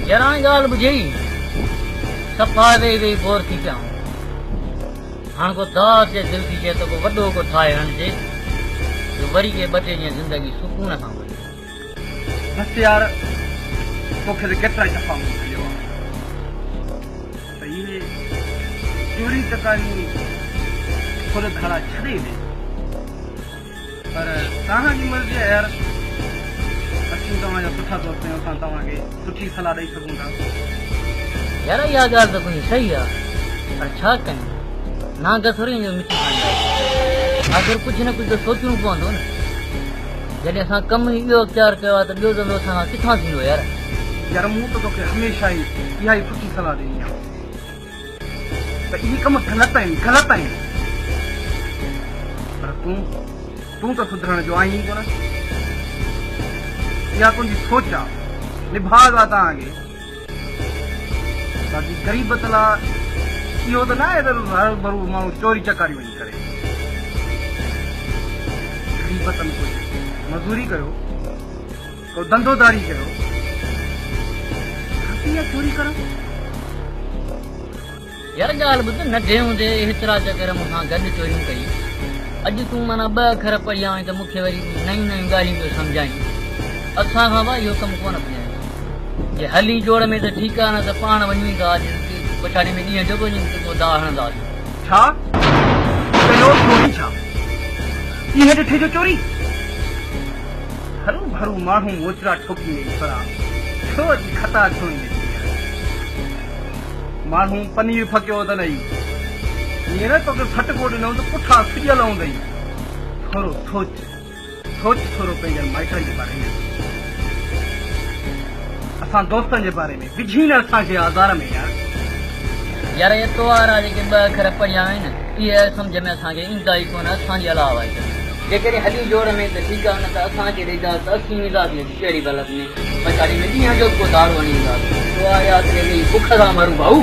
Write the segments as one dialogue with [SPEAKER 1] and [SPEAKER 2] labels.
[SPEAKER 1] यार ॻाल्हि ॿुधई सफ़ा वेही वेही बोर थी पिया हाणे को दास जे दिलि थी चए त को वॾो को ठाहे हणिजे जो वरी के 2 टे ॾींहं ज़िंदगी सुकून सां वञे
[SPEAKER 2] बसि यार तोखे त केतिरा ई दफ़ा मूं मिलियो आहे त इहे चोरी चकारी थोरा घणा छॾे ॾे पर तव्हांजी मर्ज़ी आहे यार असीं तव्हांजा सुठा दोस्त आहियूं असां तव्हांखे सुठी सलाह ॾेई सघूं था
[SPEAKER 1] यार इहा ॻाल्हि त तुंहिंजी सही आहे पर छा कयूं नांग थोरी जो मिठी आख़िर कुझु न कुझु त सोचणो पवंदो न जॾहिं असां कमु इहो अख़्तियार कयो आहे त ॿियो धंधो असां किथां थींदो यार
[SPEAKER 2] यार मूं त तोखे हमेशह ई इहा ई सुठी सलाह ॾिनी आहे त इहे कम ग़लति आहिनि पर तूं त सुधरण जो आहीं कोन इहा तुंहिंजी सोच आहे लिबास आहे तव्हांखे बाक़ी ग़रीबत लाइ इहो त न आहे त हर भरू माण्हू चोरी चकारी वञी करे ग़रीबत में कोई मज़दूरी कयो को धंधोदारी कयो चोरी करो
[SPEAKER 1] यार ॻाल्हि ॿुध नंढे हूंदे हेतिरा चकर मूंखां गॾु चोरियूं कई अॼु तूं माना 2 अखर पढ़िया आहीं त मूंखे वरी नयूं ॻाल्हियूं पियो सम्झाईं असां खां भाई इहो कमु कोन अपनायूं जे हली जोड़ में त ठीकु आहे न त पाण वञूं था पछाड़ी में ॾींहं जो बि को दाह हणंदासीं
[SPEAKER 2] छा चोरी छा इहे ॾिठे जो चोरी हरू भरू माण्हू ओचरा ठोकी पर छो जी खता छो माण्हू पनीर फकियो त न ईअं न तोखे फटको ॾिनऊं त पुठा सिॼल हूंदई थोरो सोच थोरो पंहिंजनि माइटनि जे बारे में असां दोस्तनि जे बारे में विझी न असांखे आज़ार में
[SPEAKER 1] यार ये तोवार आहे जेके 2 अखर पढ़िया आहिनि इहे सम्झ में असांखे ईंदा ई कोन असांजी अलावा जेकॾहिं हली जोड़ में त ठीकु आहे न त असांखे ॾेई त असीं ईंदासीं कहिड़ी ग़लति में पछाड़ी में ॾींहं जो को दारू हणी ईंदासीं बुख सां मरूं भाऊ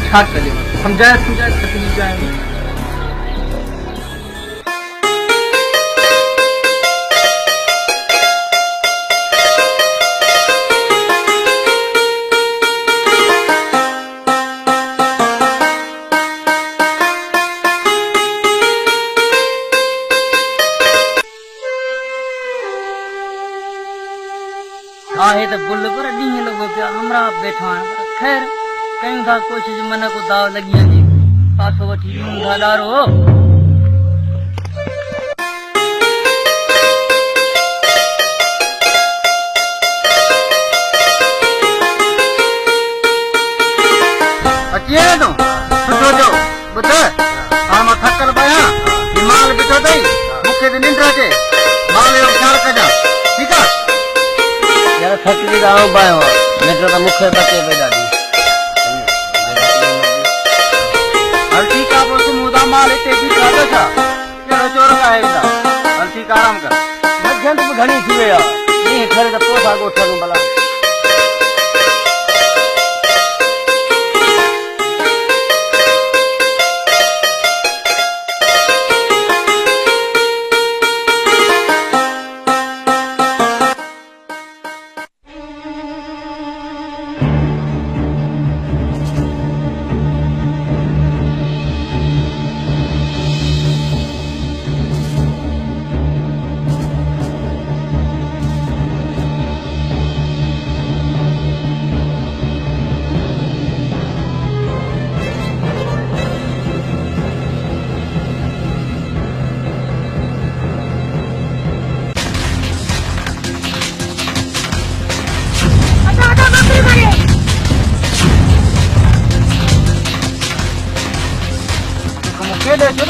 [SPEAKER 2] छा कजे सम्झाए थकिजी पिया आहियूं
[SPEAKER 1] आहे त गुल पर ॾींहं लॻो पिया हमरा वेठा आहिनि पर ख़ैर कयूं था कोशिशि मन को दाव लॻी वञे पासो वठी ॾियूं था ॾारो अची वेंदो सुठो जो ॿुध हाणे मां थकल पिया माल ॾिठो अथई मूंखे त निंड अचे माल जो ख़्यालु कजां ठीकु आहे यार थकिजी त आऊं पियो आहे निंड त मूंखे बचे पई ॾाढी हल ठीकु आहे पोइ सुम्हूं था माल हिते बि खाधो छा कहिड़ो चोर आहे हल ठीकु आहे आराम कर मझंदि बि घणी थी वई आहे ईअं करे त पोइ था ॻोठूं भला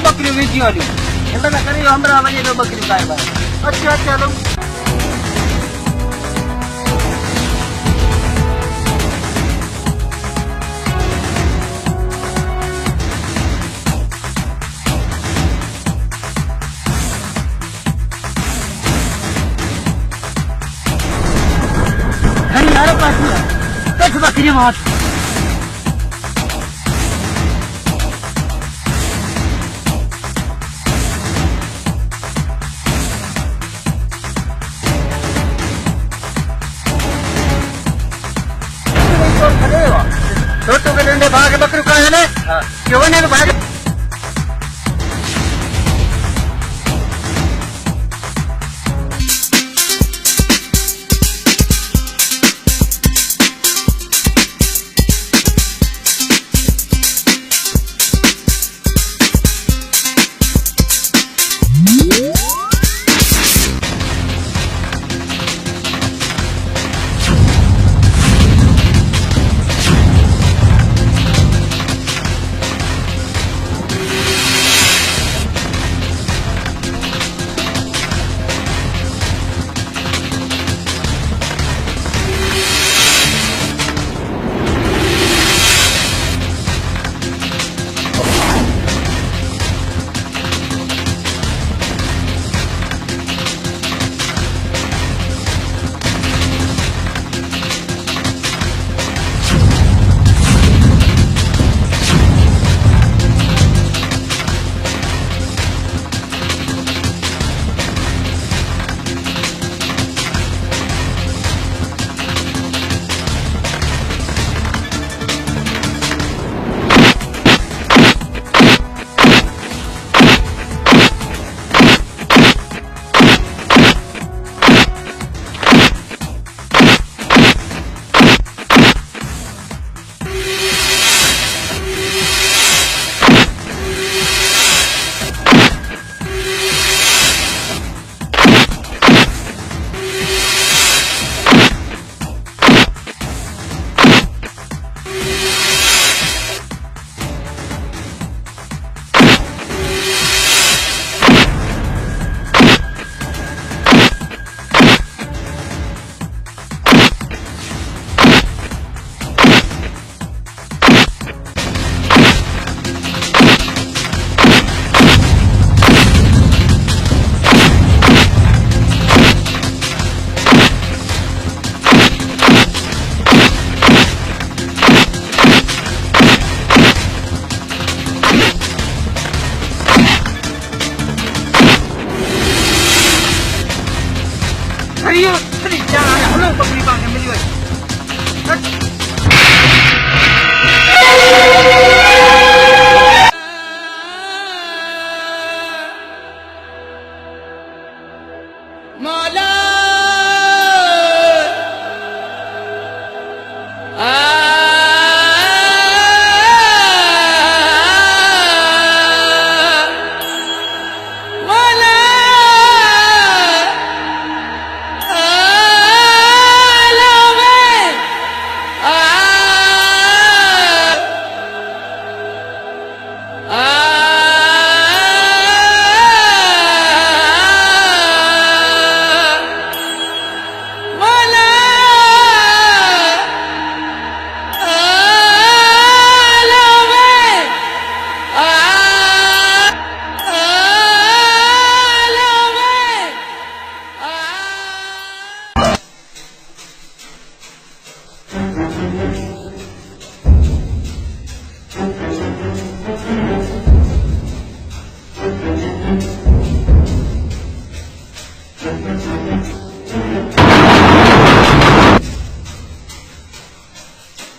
[SPEAKER 1] बकरी वीची वाली ऐसा ना करियो हमरा वजह तो बकरी काय बाय अच्छा चलो घनी यार पास कछ बकरी मार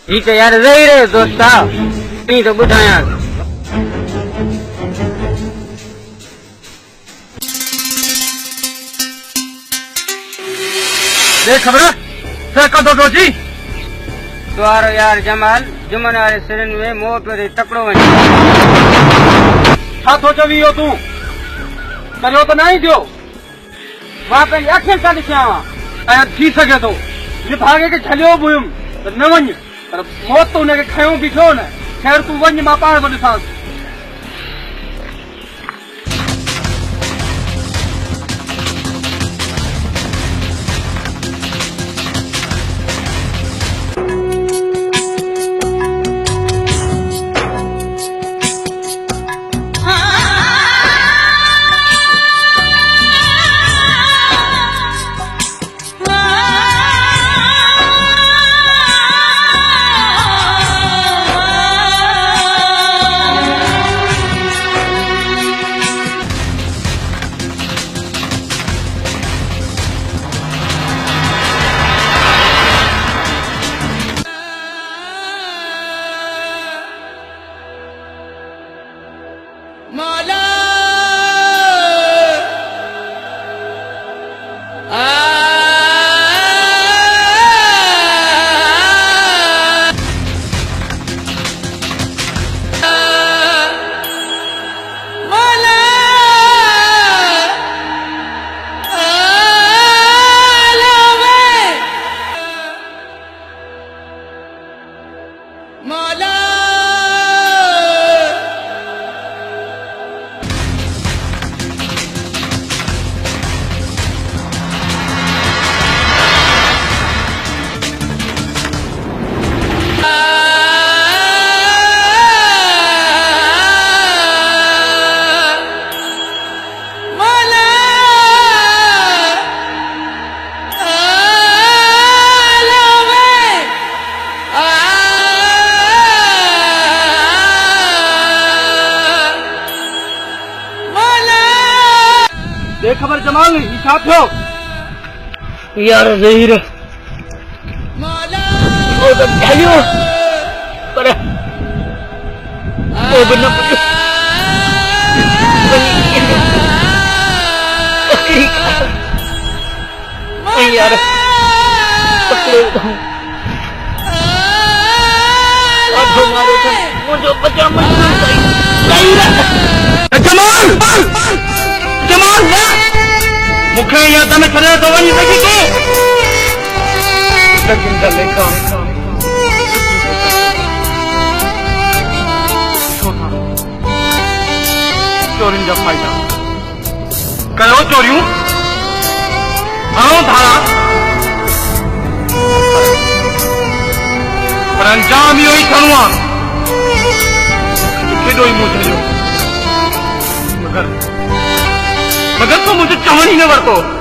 [SPEAKER 1] ठीक है यार रही रहे दोस्ता नहीं तो बुझाया
[SPEAKER 2] देख खबर कर दो जी
[SPEAKER 1] द्वारो यार जमाल जुमन वारे सिरन में मोट वधे तकड़ो वञे
[SPEAKER 2] छा सोचो भी हो तू करियो तो नहीं थियो
[SPEAKER 1] मां पंहिंजी अखियुनि सां ॾिसियां
[SPEAKER 2] ऐं थी सघे थो विभागे खे छलियो बि हुयुमि त न वञ पर मौत तो हुनखे खयों बीठो न ख़ैर तूं वञ मां पाण थो ॾिसांसि बेखबर जमाल ही छा थियो
[SPEAKER 1] यार ज़हीर ओ त ढलियो पर ओ बि न पुछो यार पकड़ो मारो मुझे बचा
[SPEAKER 2] जमाल जमाल मुखे या तने छड़े तो वही सकी तो लेकिन चले काम चोरी जा फायदा करो चोरियों धारा पर अंजाम इहो ई थियणो आहे केॾो ई मूं चयो मगर तूं मुंहिंजो चवण ई न वरितो